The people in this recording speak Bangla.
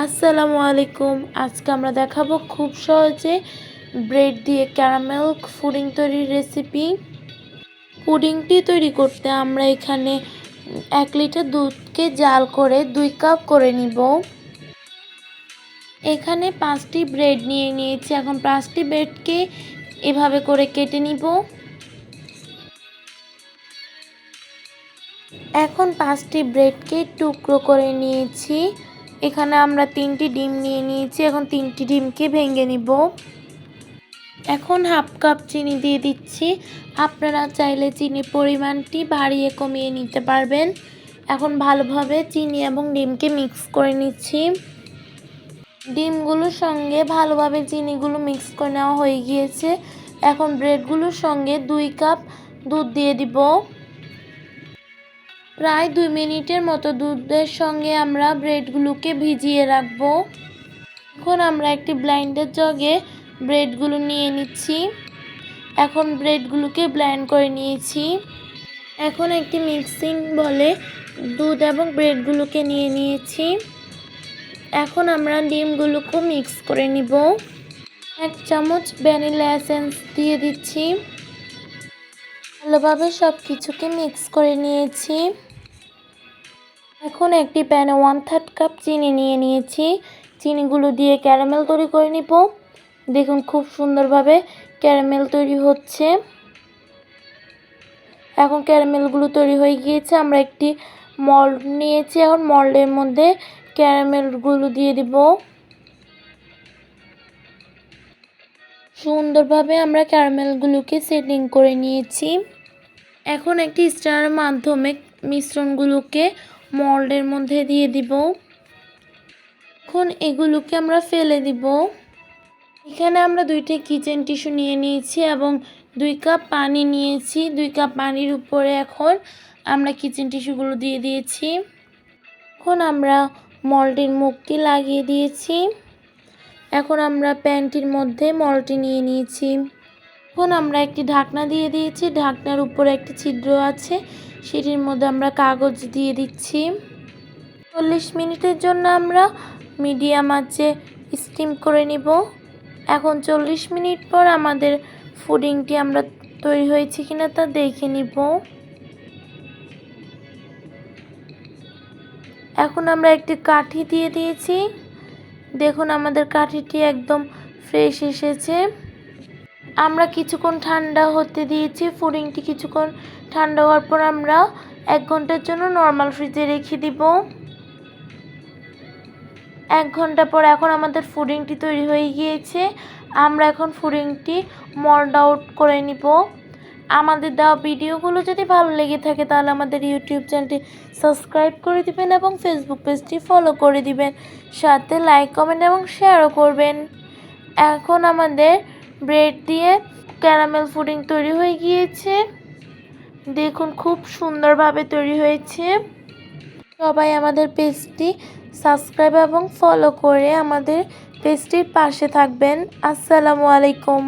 আসসালামু আলাইকুম। আজকে আমরা দেখাবো খুব সহজে ব্রেড দিয়ে ক্যারামেল পুডিং তৈরির রেসিপি। পুডিংটি তৈরি করতে আমরা এখানে 1 লিটার দুধকে জাল করে 2 কাপ করে নিব। এখানে 5টি ব্রেড নিয়ে নিয়েছি। এখন 5টি ব্রেডকে এভাবে করে কেটে নিব। এখন 5টি ব্রেডকে টুকরো করে নিয়েছি। এখানে আমরা 3টি ডিম নিয়ে নিয়েছি। এখন 3টি ডিমকে ভেঙে নিব। এখন হাফ কাপ চিনি দিয়ে দিচ্ছি। আপনারা চাইলে চিনির পরিমাণটি বাড়িয়ে কমিয়ে নিতে পারবেন। এখন ভালোভাবে চিনি এবং ডিমকে মিক্স করে নিচ্ছি। ডিমগুলোর সঙ্গে ভালোভাবে চিনিগুলো মিক্স করে নেওয়া হয়ে গিয়েছে। এখন ব্রেডগুলোর সঙ্গে 2 কাপ দুধ দিয়ে দিব। প্রায় 2 মিনিটের মতো দুধের সঙ্গে আমরা ব্রেডগুলোকে ভিজিয়ে রাখব। এখন আমরা একটি ব্লেন্ডার জগে ব্রেডগুলো নিয়ে নিচ্ছি। এখন ব্রেডগুলোকে ব্লেন্ড করে নিয়েছি। এখন একটি মিক্সিং বলে দুধ এবং ব্রেডগুলোকে নিয়ে নিয়েছি। এখন আমরা ডিমগুলোকে মিক্স করে নিব। 1 চামচ ভ্যানিলা এসেন্স দিয়ে দিচ্ছি। ভালোভাবে সব কিছুকে মিক্স করে নিয়েছি। এখন একটি প্যানে 1/3 কাপ চিনি নিয়ে নিয়েছি। চিনিগুলো দিয়ে ক্যারামেল তৈরি করে নিব। দেখুন খুব সুন্দরভাবে ক্যারামেল তৈরি হচ্ছে। এখন ক্যারামেলগুলো তৈরি হয়ে গিয়েছে। আমরা একটি মোল্ড নিয়েছি। এখন মোল্ডের মধ্যে ক্যারামেলগুলো দিয়ে দিব। সুন্দরভাবে আমরা ক্যারামেলগুলোকে সেটিং করে নিয়েছি। এখন একটি স্ট্যান্ডের মাধ্যমে মিশ্রণগুলোকে মোল্ডের মধ্যে দিয়ে দিব। এখন এগুলোকে আমরা ফেলে দিব। এখানে আমরা 2টি কিচেন টিস্যু নিয়ে নিয়েছি এবং 2 কাপ পানি নিয়েছি। 2 কাপ পানির উপরে এখন আমরা কিচেন টিস্যুগুলো দিয়ে দিয়েছি। এখন আমরা মোল্ডের মুখটি লাগিয়ে দিয়েছি। এখন আমরা প্যানটির মধ্যে মোল্ডটি নিয়ে নিয়েছি। এখন আমরা একটি ঢাকনা দিয়ে দিয়েছি। ঢাকনার উপরে একটি ছিদ্র আছে, সেটির মধ্যে আমরা কাগজ দিয়ে দিচ্ছি। 40 মিনিটের জন্য আমরা মিডিয়াম আঁচে স্টিম করে নিব। এখন 40 মিনিট পর আমাদের পুডিংটি আমরা তৈরি হয়েছে কিনা তা দেখে নিব। এখন আমরা একটি কাঠি দিয়ে দিয়েছি। দেখুন আমাদের কাঠিটি একদম ফ্রেশ এসেছে। আমরা কিছুক্ষণ ঠান্ডা হতে দিয়েছি। পুডিংটি কিছুক্ষণ ঠান্ডা হওয়ার পর আমরা 1 ঘন্টার জন্য নর্মাল ফ্রিজে রেখে দিব। 1 ঘন্টা পর এখন আমাদের পুডিংটি তৈরি হয়ে গিয়েছে। আমরা এখন পুডিংটি মোল্ড আউট করে নিব। আমাদের দেওয়া ভিডিওগুলো যদি ভালো লেগে থাকে তাহলে আমাদের ইউটিউব চ্যানেলটি সাবস্ক্রাইব করে দিবেন এবং ফেসবুক পেজটি ফলো করে দিবেন। সাথে লাইক, কমেন্ট এবং শেয়ারও করবেন। এখন আমাদের ব্রেড দিয়ে ক্যারামেল পুডিং তৈরি হয়ে গিয়েছে। দেখুন খুব সুন্দরভাবে তৈরি হয়েছে। সবাই আমাদের পেজটি সাবস্ক্রাইব এবং ফলো করে আমাদের পেজটির পাশে থাকবেন। আসসালামু আলাইকুম।